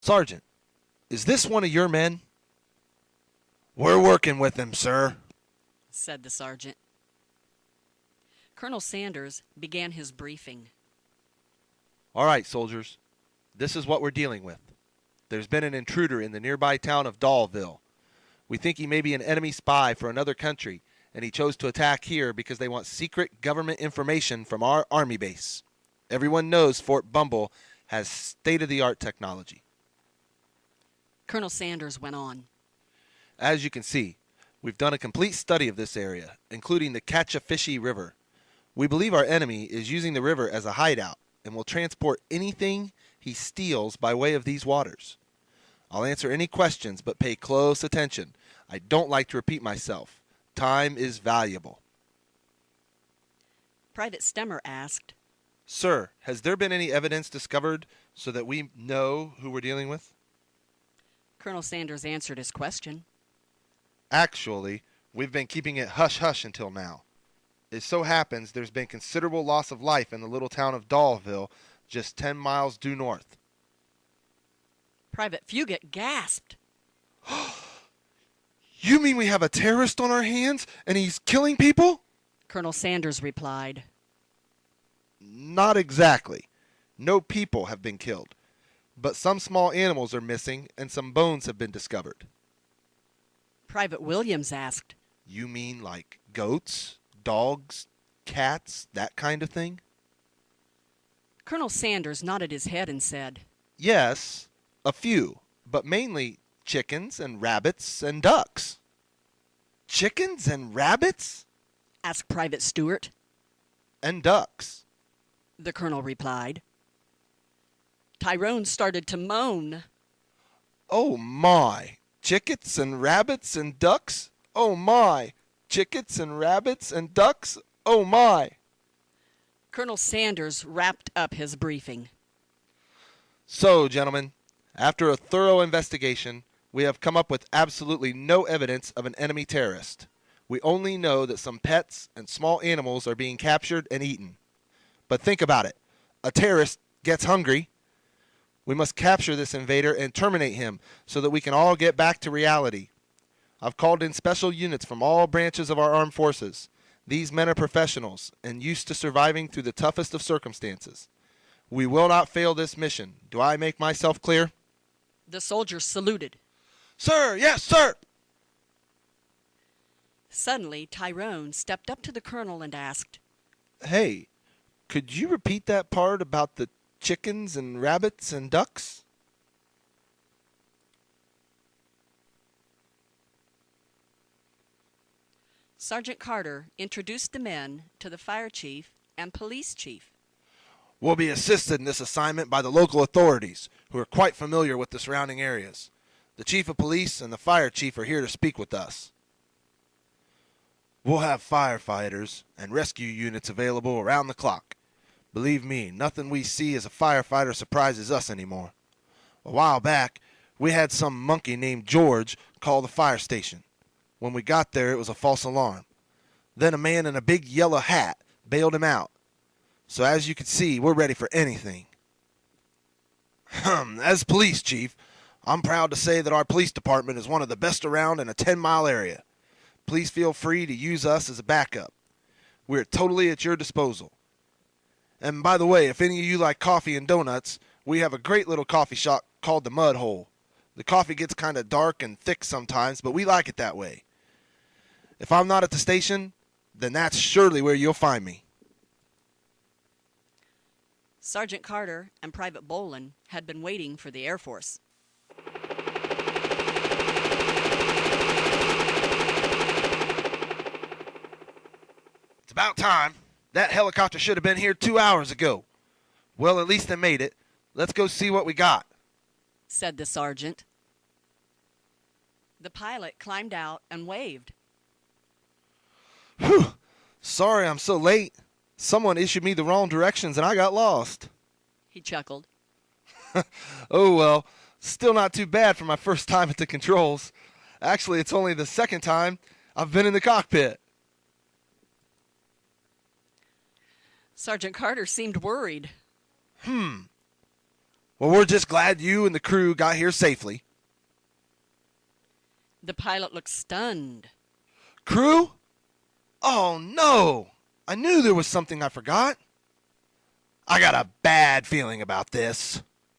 Sergeant, is this one of your men? We're working with him, sir, said the sergeant. Colonel Sanders began his briefing. All right, soldiers. This is what we're dealing with. There's been an intruder in the nearby town of Dawlville. We think he may be an enemy spy for another country, and he chose to attack here because they want secret government information from our army base. Everyone knows Fort Bumble has state-of-the-art technology. Colonel Sanders went on. As you can see, we've done a complete study of this area, including the Catch-a-Fishy River. We believe our enemy is using the river as a hideout and will transport anything he steals by way of these waters. I'll answer any questions, but pay close attention. I don't like to repeat myself. Time is valuable. Private Stemmer asked, Sir, has there been any evidence discovered so that we know who we're dealing with? Colonel Sanders answered his question. Actually, we've been keeping it hush-hush until now. It so happens there's been considerable loss of life in the little town of Dawlville, just 10 miles due north. Private Fugit gasped. You mean we have a terrorist on our hands and he's killing people? Colonel Sanders replied. Not exactly. No people have been killed, but some small animals are missing and some bones have been discovered. Private Williams asked, You mean like goats, dogs, cats, that kind of thing? Colonel Sanders nodded his head and said, Yes, a few, but mainly chickens and rabbits and ducks. Chickens and rabbits? asked Private Stewart. And ducks, the colonel replied. Tyrone started to moan. Oh my, chickens and rabbits and ducks? Oh my, chickens and rabbits and ducks? Oh my. Colonel Sanders wrapped up his briefing. So, gentlemen, after a thorough investigation, we have come up with absolutely no evidence of an enemy terrorist. We only know that some pets and small animals are being captured and eaten. But think about it. A terrorist gets hungry. We must capture this invader and terminate him so that we can all get back to reality. I've called in special units from all branches of our armed forces. These men are professionals and used to surviving through the toughest of circumstances. We will not fail this mission. Do I make myself clear? The soldiers saluted. Sir, yes, sir. Suddenly, Tyrone stepped up to the colonel and asked, Hey, could you repeat that part about the chickens and rabbits and ducks? Sergeant Carter introduced the men to the fire chief and police chief. We'll be assisted in this assignment by the local authorities, who are quite familiar with the surrounding areas. The chief of police and the fire chief are here to speak with us. We'll have firefighters and rescue units available around the clock. Believe me, nothing we see as a firefighter surprises us anymore. A while back, we had some monkey named George call the fire station. When we got there, it was a false alarm. Then a man in a big yellow hat bailed him out. So as you can see, we're ready for anything. As police chief, I'm proud to say that our police department is one of the best around in a 10-mile area. Please feel free to use us as a backup. We're totally at your disposal. And by the way, if any of you like coffee and donuts, we have a great little coffee shop called the Mud Hole. The coffee gets kind of dark and thick sometimes, but we like it that way. If I'm not at the station, then that's surely where you'll find me. Sergeant Carter and Private Bolin had been waiting for the Air Force. It's about time. That helicopter should have been here 2 hours ago. Well, at least they made it. Let's go see what we got, said the sergeant. The pilot climbed out and waved. Whew. Sorry I'm so late. Someone issued me the wrong directions and I got lost. He chuckled. Oh well, still not too bad for my first time at the controls. Actually, it's only the second time I've been in the cockpit. Sergeant Carter seemed worried. Well, we're just glad you and the crew got here safely. The pilot looked stunned. Crew? Oh, no. I knew there was something I forgot. I got a bad feeling about this.